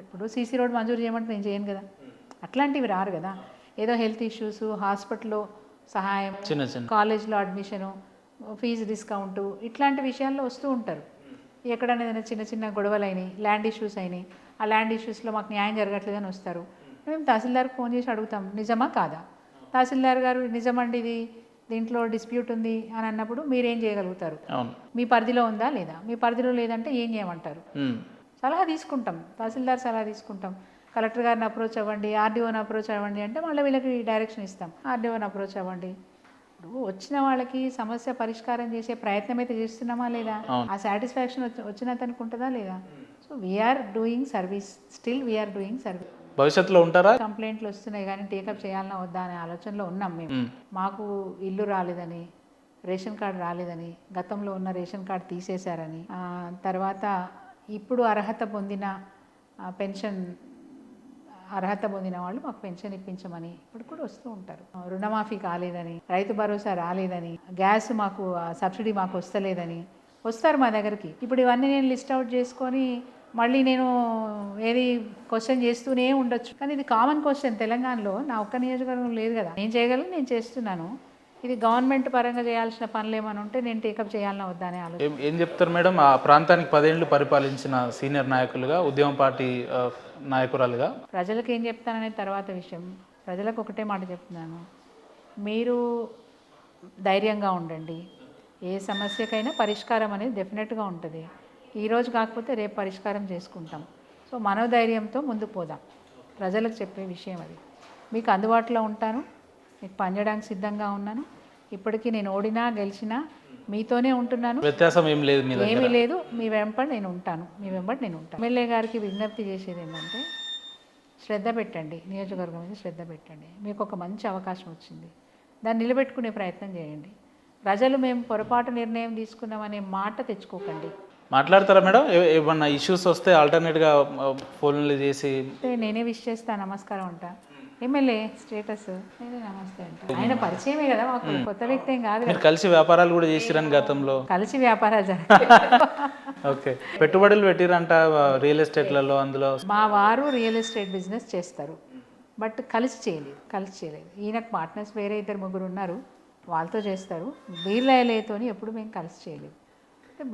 ఇప్పుడు CC road మంజూరు చేయమంటే నేను చేయను కదా, అట్లాంటివి రారు కదా. ఏదో హెల్త్ ఇష్యూస్, హాస్పిటల్లో సహాయం, చిన్న చిన్న కాలేజ్లో అడ్మిషను, ఫీజు డిస్కౌంటు, ఇట్లాంటి విషయాల్లో వస్తూ ఉంటారు. ఎక్కడైనా ఏదైనా చిన్న చిన్న గొడవలు అయినాయి, ల్యాండ్ ఇష్యూస్ అయినాయి, ఆ ల్యాండ్ ఇష్యూస్లో మాకు న్యాయం జరగట్లేదని వస్తారు. మేము తహసీల్దార్కి ఫోన్ చేసి అడుగుతాం, నిజమా కాదా. తహసీల్దార్ గారు నిజమండి ఇది, దీంట్లో డిస్ప్యూట్ ఉంది అని అన్నప్పుడు మీరేం చేయగలుగుతారు, మీ పరిధిలో ఉందా లేదా, మీ పరిధిలో లేదంటే ఏం చేయమంటారు. సలహా తీసుకుంటాం, తహసీల్దార్ సలహా తీసుకుంటాం. కలెక్టర్ గారిని అప్రోచ్ అవ్వండి, ఆర్డీఓని అప్రోచ్ అవ్వండి అంటే మళ్ళీ వీళ్ళకి డైరెక్షన్ ఇస్తాం, ఆర్డీఓని అప్రోచ్ అవ్వండి. ఇప్పుడు వచ్చిన వాళ్ళకి సమస్య పరిష్కారం చేసే ప్రయత్నం అయితే చేస్తున్నామా లేదా, ఆ సాటిస్ఫాక్షన్ వచ్చిన అతనికి ఉంటుందా లేదా. So we are doing service, still we are doing service. భవిష్యత్తులో ఉంటారా? కంప్లైంట్లు వస్తున్నాయి కానీ టేకప్ చేయాలన్నా వద్దా అనే ఆలోచనలో ఉన్నాం మేము. మాకు ఇల్లు రాలేదని, రేషన్ కార్డు రాలేదని, గతంలో ఉన్న రేషన్ కార్డు తీసేశారని, తర్వాత ఇప్పుడు అర్హత పొందిన పెన్షన్ అర్హత పొందిన వాళ్ళు మాకు పెన్షన్ ఇప్పించమని ఇప్పుడు కూడా వస్తూ ఉంటారు. రుణమాఫీ కాలేదని, రైతు భరోసా రాలేదని, గ్యాస్ మాకు సబ్సిడీ మాకు వస్తలేదని వస్తారు మా దగ్గరికి. ఇప్పుడు ఇవన్నీ నేను లిస్ట్ అవుట్ చేసుకొని మళ్ళీ నేను ఏది క్వశ్చన్ చేస్తూనే ఉండొచ్చు. కానీ ఇది కామన్ క్వశ్చన్ తెలంగాణలో, నా ఒక్క నియోజకవర్గం లేదు కదా. నేను చేయగలను, నేను చేస్తున్నాను. ఇది గవర్నమెంట్ పరంగా చేయాల్సిన పనులు ఏమైనా ఉంటే నేను టేకప్ చేయాలన్నా వద్దా అనే ఆలోచన. ఏం చెప్తారు మేడం, ఆ ప్రాంతానికి 10 ఏళ్ళు పరిపాలించిన సీనియర్ నాయకులుగా, ఉద్యమ పార్టీ నాయకురాలుగా? ప్రజలకు ఏం చెప్తాననే తర్వాత విషయం, ప్రజలకు ఒకటే మాట చెప్తున్నాను, మీరు ధైర్యంగా ఉండండి. ఏ సమస్యకైనా పరిష్కారం అనేది డెఫినెట్గా ఉంటుంది. ఈరోజు కాకపోతే రేపు పరిష్కారం చేసుకుంటాం. సో మనోధైర్యంతో ముందుకు పోదాం. ప్రజలకు చెప్పే విషయం అది. మీకు అందుబాటులో ఉంటాను, మీకు పనిచేయడానికి సిద్ధంగా ఉన్నాను. ఇప్పటికీ నేను ఓడినా గెలిచినా మీతోనే ఉంటున్నాను, వ్యత్యాసం ఏం లేదు, ఏమీ లేదు. మీ వెంబడి నేను ఉంటాను, మీ వెంబడి నేను ఉంటాను. ఎమ్మెల్యే గారికి విజ్ఞప్తి చేసేది ఏంటంటే, శ్రద్ధ పెట్టండి, నియోజకవర్గం మీద శ్రద్ధ పెట్టండి. మీకు ఒక మంచి అవకాశం వచ్చింది, దాన్ని నిలబెట్టుకునే ప్రయత్నం చేయండి. ప్రజలు మేము పొరపాటు నిర్ణయం తీసుకున్నామనే మాట తెచ్చుకోకండి. మాట్లాడతారా మేడం? ఏమన్నా ఇష్యూస్ వస్తే ఆల్టర్నేట్గా ఫోన్లు చేసి? నేనే విష్ చేస్తా, నమస్కారం అంట. ఎమ్మెల్యే స్టేటస్ నేనే నమస్తే అంట. ఆయన పరిచయమే కదా మాకు, కొత్త వ్యక్తి ఏం కాదు. మీరు కలిసి వ్యాపారాలు కూడా చేసిరని గతంలో? కలిసి వ్యాపారాలు జరుగుతాయి. ఓకే, పెట్టుబడులు పెట్టిరంట రియల్ ఎస్టేట్లలో. అందులో మా వారు రియల్ ఎస్టేట్ బిజినెస్ చేస్తారు, బట్ కలిసి చేయలేదు. ఈయనకు పార్ట్నర్స్ వేరే 2-3 ఉన్నారు, వాళ్ళతో చేస్తారు. బీర్లైలేతోని ఎప్పుడు మేము కలిసి చేయలేదు.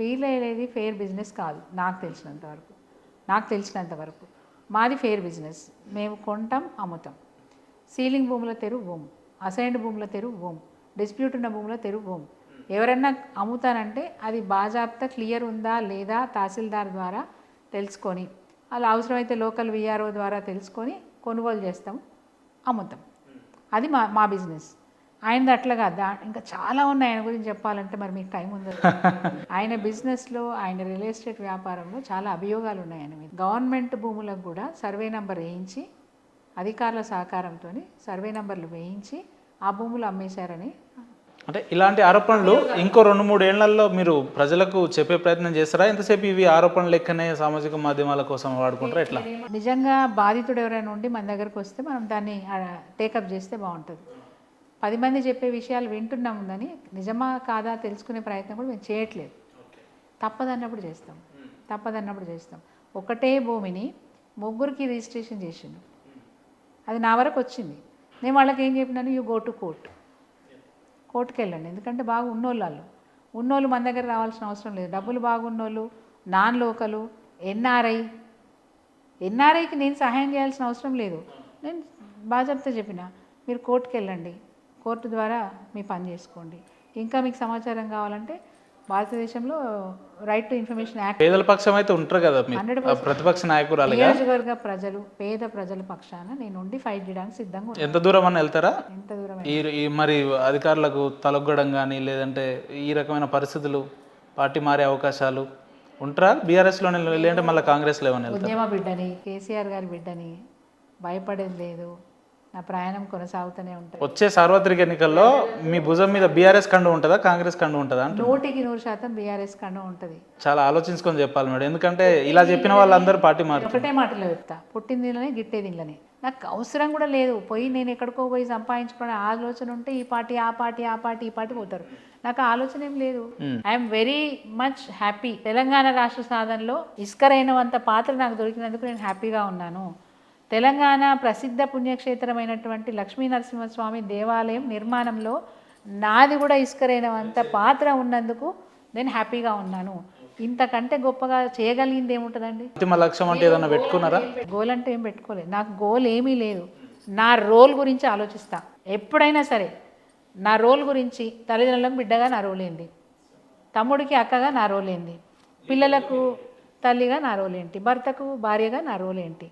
బీర్లైలేది ఫెయిర్ బిజినెస్ కాదు నాకు తెలిసినంత వరకు. మాది ఫెయిర్ బిజినెస్. మేము కొంటాం, అమ్ముతాం. సీలింగ్ భూముల తెరువు భూము, అసైన్డ్ భూముల తెరువు భూము, డిస్ప్యూట్ ఉన్న భూముల తెరువు భూము. ఎవరన్నా అమ్ముతానంటే అది బాజాబ్తా క్లియర్ ఉందా లేదా తహసీల్దార్ ద్వారా తెలుసుకొని, అలా అవసరమైతే లోకల్ విఆర్ఓ ద్వారా తెలుసుకొని కొనుగోలు చేస్తాం, అమ్ముతాం. అది మా బిజినెస్. ఆయనది అట్లా కాదు, ఇంకా చాలా ఉన్నాయి ఆయన గురించి చెప్పాలంటే, మరి మీకు టైం ఉందో. ఆయన బిజినెస్లో, ఆయన రియల్ ఎస్టేట్ వ్యాపారంలో చాలా అభియోగాలు ఉన్నాయి ఆయన మీద. గవర్నమెంట్ భూములకు కూడా సర్వే నెంబర్ వేయించి, అధికారుల సహకారంతో సర్వే నెంబర్లు వేయించి ఆ భూములు అమ్మేశారని. అంటే ఇలాంటి ఆరోపణలు ఇంకో 2-3 ఏళ్లలో మీరు ప్రజలకు చెప్పే ప్రయత్నం చేస్తారా? ఎంతసేపు ఇవి ఆరోపణలు లెక్కనే సామాజిక మాధ్యమాల కోసం వాడుకుంటారా? ఎట్లా? నిజంగా బాధితుడు ఎవరైనా ఉండి మన దగ్గరకు వస్తే మనం దాన్ని టేకప్ చేస్తే బాగుంటుంది. 10 మంది చెప్పే విషయాలు వింటున్నాం కానీ నిజమా కాదా తెలుసుకునే ప్రయత్నం కూడా మేము చేయట్లేదు. తప్పదన్నప్పుడు చేస్తాం. ఒకటే భూమిని 3కి రిజిస్ట్రేషన్ చేసిండు, అది నా వరకు వచ్చింది. నేను వాళ్ళకి ఏం చెప్పినాను, యూ గో టు కోర్టుకి వెళ్ళండి. ఎందుకంటే బాగా ఉన్నోళ్ళు మన దగ్గర రావాల్సిన అవసరం లేదు. డబ్బులు బాగున్నోళ్ళు, నాన్ లోకలు, ఎన్ఆర్ఐకి నేను సహాయం చేయాల్సిన అవసరం లేదు. నేను బాజాబ్తా చెప్పిన, మీరు కోర్టుకి వెళ్ళండి, కోర్టు ద్వారా మీ పని చేసుకోండి. ఇంకా మీకు సమాచారం కావాలంటే భారతదేశంలో రైట్ టు ఇన్ఫర్మేషన్ యాక్ట్. పేదల పక్షం అయితే ఉంటారు కదా, 100% ప్రతిపక్ష నాయకురాలుగా. నియోజకవర్గ ప్రజలు, పేద ప్రజల పక్షాన నేను ఉండి ఫైట్ చేయడానికి సిద్ధంగా ఉన్నాను. ఎంత దూరం అని వెళ్తారా? ఎంత దూరం మరి అధికారులకు తలొగ్గడం కానీ, లేదంటే ఈ రకమైన పరిస్థితులు, పార్టీ మారే అవకాశాలు ఉంటారా బీఆర్ఎస్లోనే? లేదంటే మళ్ళీ కాంగ్రెస్లో ఏమైనా వెళ్తారా? ఉద్యమ బిడ్డని, కేసీఆర్ గారి బిడ్డని, భయపడేది లేదు. నా ప్రయాణం కొనసాగుతూనే ఉంటుంది. వచ్చే సార్వత్రిక ఎన్నికల్లో మీ భుజం మీద బీఆర్ఎస్ కండు ఉంటుందా, కాంగ్రెస్ కండు ఉంటుందా? 100% బీఆర్ఎస్ కండు ఉంటుంది. చాలా ఆలోచించుకొని చెప్పాలి మేడం, ఎందుకంటే ఇలా చెప్పిన వాళ్ళందరూ పార్టీ మారు. ఒకటే మాటలో చెప్తా, పుట్టిందిలోనే గిట్టేది ఇంట్లోనే. నాకు అవసరం కూడా లేదు పోయి నేను ఎక్కడికో పోయి సంపాదించుకునే ఆలోచన ఉంటే ఈ పార్టీ ఆ పార్టీ ఈ పార్టీ పోతారు. నాకు ఆలోచన ఏం లేదు. I'm very much happy. Telangana రాష్ట్ర సాధనలో ఇస్కరైనంత పాత్ర నాకు దొరికినందుకు నేను హ్యాపీగా ఉన్నాను. తెలంగాణ ప్రసిద్ధ పుణ్యక్షేత్రమైనటువంటి లక్ష్మీ నరసింహస్వామి దేవాలయం నిర్మాణంలో నాది కూడా ఇస్కరైనంత పాత్ర ఉన్నందుకు నేను హ్యాపీగా ఉన్నాను. ఇంతకంటే గొప్పగా చేయగలిగింది ఏముంటుందండి? అంతిమ లక్ష్యం అంటే ఏదైనా పెట్టుకున్నారా? గోల్ అంటే ఏం పెట్టుకోలేదు. నాకు గోల్ ఏమీ లేదు. నా రోల్ గురించి ఆలోచిస్తా ఎప్పుడైనా సరే. నా రోల్ గురించి తల్లిదండ్రులకు బిడ్డగా నా రోల్ ఏంది, తమ్ముడికి అక్కగా నా రోల్ ఏంది, పిల్లలకు తల్లిగా నా రోల్ ఏంటి, భర్తకు భార్యగా నా రోల్ ఏంటి,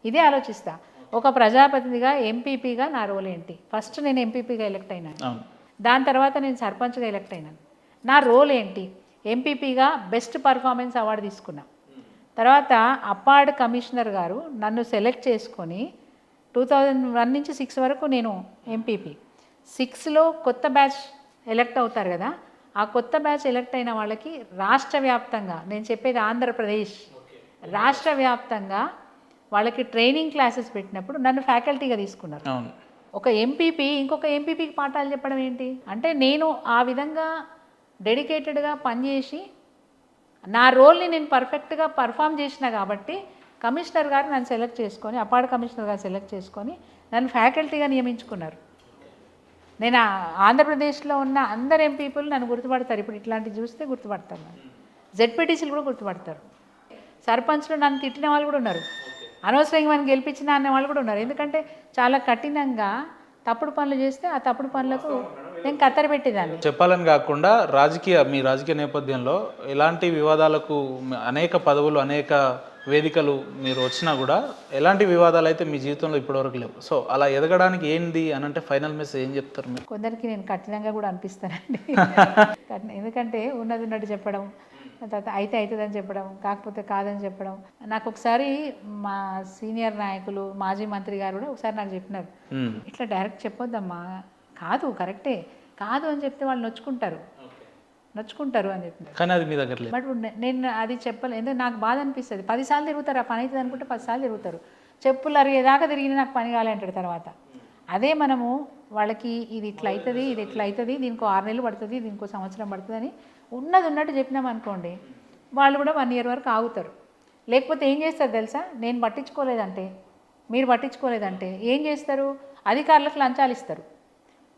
ఇదే ఆలోచిస్తా. ఒక ప్రజాప్రతినిధిగా ఎంపీపీగా నా రోల్ ఏంటి. ఫస్ట్ నేను ఎంపీపీగా ఎలక్ట్ అయినాను, దాని తర్వాత నేను సర్పంచ్గా ఎలక్ట్ అయినాను. నా రోల్ ఏంటి? ఎంపీపీగా బెస్ట్ పర్ఫార్మెన్స్ అవార్డు తీసుకున్నా. తర్వాత అప్పార్డ్ కమిషనర్ గారు నన్ను సెలెక్ట్ చేసుకొని 2001 నుంచి 6 వరకు నేను ఎంపీపీ. 6లో కొత్త బ్యాచ్ ఎలక్ట్ అవుతారు కదా, ఆ కొత్త బ్యాచ్ ఎలక్ట్ అయిన వాళ్ళకి రాష్ట్ర వ్యాప్తంగా, నేను చెప్పేది ఆంధ్రప్రదేశ్ రాష్ట్ర వ్యాప్తంగా వాళ్ళకి ట్రైనింగ్ క్లాసెస్ పెట్టినప్పుడు నన్ను ఫ్యాకల్టీగా తీసుకున్నారు. ఒక ఎంపీపీ ఇంకొక ఎంపీపీకి పాఠాలు చెప్పడం ఏంటి అంటే, నేను ఆ విధంగా డెడికేటెడ్గా పనిచేసి నా రోల్ని నేను పర్ఫెక్ట్గా పర్ఫామ్ చేసిన కాబట్టి కమిషనర్ గారు నన్ను సెలెక్ట్ చేసుకొని, అపార్డ్ కమిషనర్ గారు సెలెక్ట్ చేసుకొని నన్ను ఫ్యాకల్టీగా నియమించుకున్నారు. నేను ఆంధ్రప్రదేశ్లో ఉన్న అందరు ఎంపీపీలు నన్ను గుర్తుపడతారు. ఇప్పుడు ఇట్లాంటివి చూస్తే గుర్తుపడతారు. నన్ను జెడ్పీటీసీలు కూడా గుర్తుపడతారు. సర్పంచ్లో నన్ను తిట్టిన వాళ్ళు కూడా ఉన్నారు, అనవసరంగా మనం గెలిపించిన అనే వాళ్ళు కూడా ఉన్నారు. ఎందుకంటే చాలా కఠినంగా తప్పుడు పనులు చేస్తే ఆ తప్పుడు పనులకు నేను కత్తెర పెట్టేదాన్ని. చెప్పాలని కాకుండా మీ రాజకీయ నేపథ్యంలో ఎలాంటి వివాదాలకు అనేక పదవులు అనేక వేదికలు మీరు వచ్చినా కూడా ఎలాంటి వివాదాలు అయితే మీ జీవితంలో ఇప్పటివరకు లేవు. సో అలా ఎదగడానికి ఏంది అని అంటే ఫైనల్ మెసేజ్ ఏం చెప్తారు మీరు? కొందరికి నేను కఠినంగా కూడా అనిపిస్తానండి. ఎందుకంటే ఉన్నట్టు చెప్పడం, తర్వాత అయితే అవుతుందని చెప్పడం, కాకపోతే కాదని చెప్పడం. నాకు ఒకసారి మా సీనియర్ నాయకులు మాజీ మంత్రి గారు కూడా ఒకసారి నాకు చెప్పినారు, ఇట్లా డైరెక్ట్ చెప్పొద్దమ్మా, కాదు కరెక్టే కాదు అని చెప్తే వాళ్ళు నొచ్చుకుంటారు అని చెప్పి. కానీ అది మీ దగ్గర లేదు. బట్ నేను అది చెప్పలేదు. ఎందుకంటే నాకు బాధ అనిపిస్తుంది. 10 సార్లు తిరుగుతారు, ఆ పని అవుతుంది అనుకుంటే 10 సార్లు తిరుగుతారు. చెప్పులు అరిగేదాకా తిరిగిన నాకు పని కాలే అంటాడు తర్వాత. అదే మనము వాళ్ళకి ఇది ఇట్లా అవుతుంది, ఇది ఇట్లా అవుతుంది, దీనికో 6 నెలలు పడుతుంది, దీనికో సంవత్సరం పడుతుంది అని ఉన్నట్టు చెప్పినాం అనుకోండి, వాళ్ళు కూడా 1 year వరకు ఆగుతారు. లేకపోతే ఏం చేస్తారు తెలుసా, నేను పట్టించుకోలేదంటే, మీరు పట్టించుకోలేదంటే ఏం చేస్తారు, అధికారులకు లంచాలు ఇస్తారు.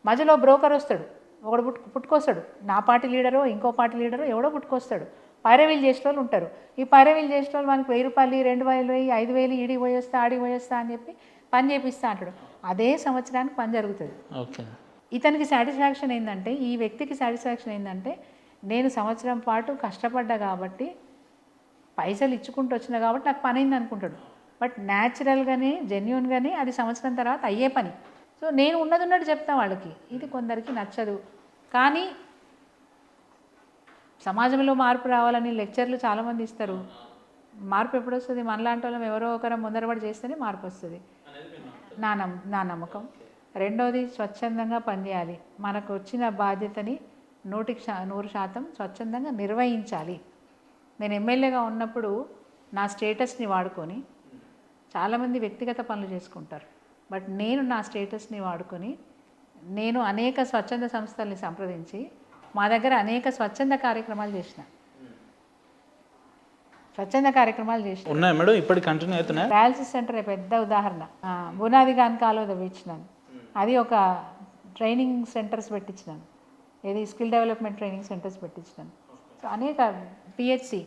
మధ్యలో బ్రోకర్ వస్తాడు, ఒకడు పుట్టుకొస్తాడు, నా పార్టీ లీడరో ఇంకో పార్టీ లీడరో ఎవడో పుట్టుకొస్తాడు. పైరవీలు చేసే వాళ్ళు ఉంటారు. ఈ పైరవీలు చేసే వాళ్ళు మనకి 1000 రూపాయలు, 2000, 5000 ఈడికి పోయేస్తా ఆడికి పోయేస్తా అని చెప్పి పని చేపిస్తా అంటాడు. అదే సంవత్సరానికి పని జరుగుతుంది. ఇతనికి సాటిస్ఫాక్షన్ ఏంటంటే, ఈ వ్యక్తికి సాటిస్ఫాక్షన్ ఏంటంటే, నేను సంవత్సరం పాటు కష్టపడ్డా కాబట్టి పైసలు ఇచ్చుకుంటూ వచ్చినా కాబట్టి నాకు పని అయింది అనుకుంటాడు. బట్ న్యాచురల్గానే జెన్యున్గానే అది సంవత్సరం తర్వాత అయ్యే పని. సో నేను ఉన్నట్టు చెప్తాను వాళ్ళకి. ఇది కొందరికి నచ్చదు. కానీ సమాజంలో మార్పు రావాలని లెక్చర్లు చాలామంది ఇస్తారు. మార్పు ఎప్పుడు వస్తుంది? మనలాంటి వాళ్ళం ఎవరో ఒకరు ముందరపడి చేస్తేనే మార్పు వస్తుంది, నా నమ్మకం. రెండోది, స్వచ్ఛందంగా పనిచేయాలి. మనకు వచ్చిన బాధ్యతని 100% స్వచ్ఛందంగా నిర్వహించాలి. నేను ఎమ్మెల్యేగా ఉన్నప్పుడు నా స్టేటస్ని వాడుకొని చాలామంది వ్యక్తిగత పనులు చేసుకుంటారు. బట్ నేను నా స్టేటస్ని వాడుకొని నేను అనేక స్వచ్ఛంద సంస్థల్ని సంప్రదించి మా దగ్గర అనేక స్వచ్ఛంద కార్యక్రమాలు చేసిన. ఉన్నాయి మేడం, ఇప్పటికి కంటిన్యూ అవుతున్నాయి. డయాలసిస్ సెంటర్ పెద్ద ఉదాహరణ. బునాది గాని కాలువ తవ్వించినాను. అది ఒక ట్రైనింగ్ సెంటర్స్ పెట్టించినాను. ఏది స్కిల్ డెవలప్మెంట్ ట్రైనింగ్ సెంటర్స్ పెట్టించినాను. సో అనేక పిహెచ్సి,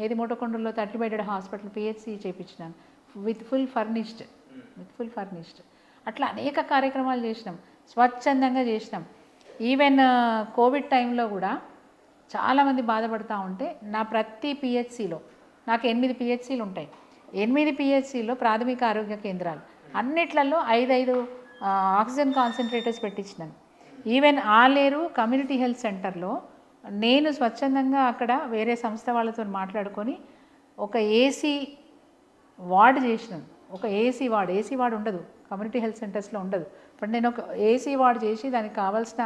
ఏది మోటకొండలో 30 bedded హాస్పిటల్ పిహెచ్సి చేయించినాను విత్ ఫుల్ ఫర్నిష్డ్. అట్లా అనేక కార్యక్రమాలు చేసినాం, స్వచ్ఛందంగా చేసినాం. ఈవెన్ కోవిడ్ టైంలో కూడా చాలామంది బాధపడుతూ ఉంటే నా ప్రతి పిహెచ్సిలో, నాకు 8 పిహెచ్సిలు ఉంటాయి, 8 పిహెచ్సిలో ప్రాథమిక ఆరోగ్య కేంద్రాలు, అన్నిట్లలో 5 ఆక్సిజన్ కాన్సన్ట్రేటర్స్ పెట్టించినాను. ఈవెన్ ఆలేరు కమ్యూనిటీ హెల్త్ సెంటర్లో నేను స్వచ్ఛందంగా అక్కడ వేరే సంస్థ వాళ్ళతో మాట్లాడుకొని ఒక ఏసీ వార్డ్ చేసినాను. ఒక ఏసీ వార్డ్ ఉండదు కమ్యూనిటీ హెల్త్ సెంటర్స్లో, ఉండదు. బట్ నేను ఒక ఏసీ వార్డ్ చేసి దానికి కావాల్సిన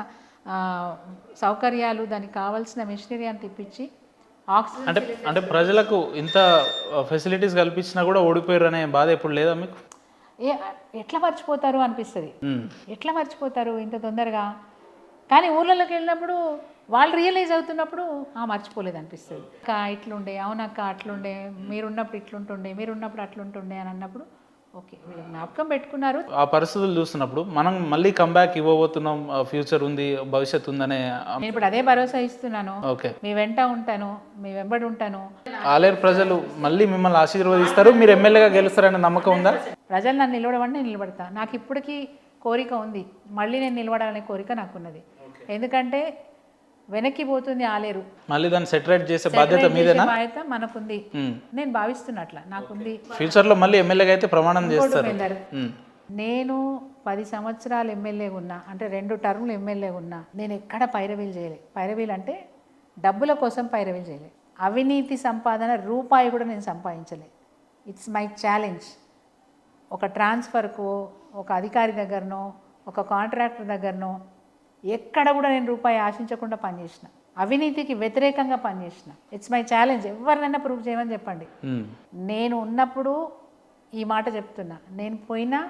సౌకర్యాలు, దానికి కావాల్సిన మెషినరీ అని తెప్పించి ఆక్సిజన్. అంటే ప్రజలకు ఇంత ఫెసిలిటీస్ కల్పించినా కూడా ఓడిపోయారు అనే బాధ ఎప్పుడు లేదా మీకు? ఎట్లా మర్చిపోతారు అనిపిస్తుంది. ఎట్లా మర్చిపోతారు ఇంత తొందరగా? కానీ ఊళ్ళలోకి వెళ్ళినప్పుడు వాళ్ళు రియలైజ్ అవుతున్నప్పుడు మర్చిపోలేదు అనిపిస్తుంది. అక్క ఇట్లుండే, అవునక్క అట్లుండే, మీరున్నప్పుడు ఇట్లుంటుండే, మీరున్నప్పుడు అట్లుంటుండే అని అన్నప్పుడు ఓకే వీళ్ళు జ్ఞాపకం పెట్టుకున్నారు. ఆ పరిస్థితులు చూస్తున్నప్పుడు మనం మళ్ళీ కంబ్యాక్ ఇవ్వబోతున్నాం, ఫ్యూచర్ ఉంది, భవిష్యత్తు ఉందనే. నేను ఇప్పుడు అదే భరోసా ఇస్తున్నాను. ఓకే. మీ వెంట ఉంటాను, మీ వెంబడి ఉంటాను. ఆలేరు ప్రజలు మళ్ళీ మిమ్మల్ని ఆశీర్వదిస్తారు, మీరు ఎమ్మెల్యేగా గెలుస్తారనే నమ్మకం ఉందా? ప్రజలు నన్ను నిలబడమని నేను నిలబడతా. నాకు ఇప్పటికీ కోరిక ఉంది, మళ్ళీ నేను నిలబడాలనే కోరిక నాకున్నది. ఎందుకంటే వెనక్కి పోతుంది ఆలేరు, మళ్ళీ దాన్ని సెటరేట్ చేసే బాధ్యత మీదేనా? బాధ్యత మనకుంది. నేను భావిస్తున్నట్ల నాకుంది. ఫ్యూచర్లో మళ్ళీ ఎమ్మెల్యేగా అయితే ప్రమాణం చేస్తారు. నేను 10 సంవత్సరాలు ఎమ్మెల్యే ఉన్నా, అంటే 2 టర్ములు ఎమ్మెల్యే ఉన్నా, నేను ఎక్కడ పైరవీలు చేయలే. పైరవీలు అంటే డబ్బుల కోసం పైరవీలు చేయలే. అవినీతి సంపాదన రూపాయి కూడా నేను సంపాదించలే. It's my challenge. ఒక ట్రాన్స్ఫర్కో, ఒక అధికారి దగ్గరనో, ఒక కాంట్రాక్టర్ దగ్గరనో ఎక్కడ కూడా నేను రూపాయి ఆశించకుండా పనిచేసిన, అవినీతికి వ్యతిరేకంగా పనిచేసిన. It's my challenge. ఎవరినైనా ప్రూవ్ చేయమని చెప్పండి. నేను ఉన్నప్పుడు ఈ మాట చెప్తున్నా, నేను పోయినా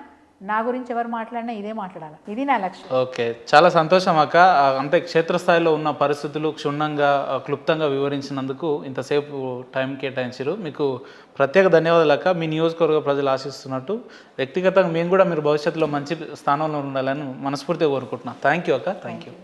నా గురించి ఎవరు మాట్లాడినా ఇదే మాట్లాడాలి. ఇది నా లక్ష్యం. ఓకే, చాలా సంతోషం అక్క. అంటే క్షేత్రస్థాయిలో ఉన్న పరిస్థితులు క్షుణ్ణంగా క్లుప్తంగా వివరించినందుకు ఇంతసేపు టైం కేటాయించారు. మీకు ప్రత్యేక ధన్యవాదాలు అక్క. మీ నియోజకవర్గ ప్రజలు ఆశిస్తున్నట్టు వ్యక్తిగతంగా మేము కూడా మీరు భవిష్యత్తులో మంచి స్థానంలో ఉండాలని మనస్ఫూర్తిగా కోరుకుంటున్నాను. థ్యాంక్ యూ అక్క. Thank you.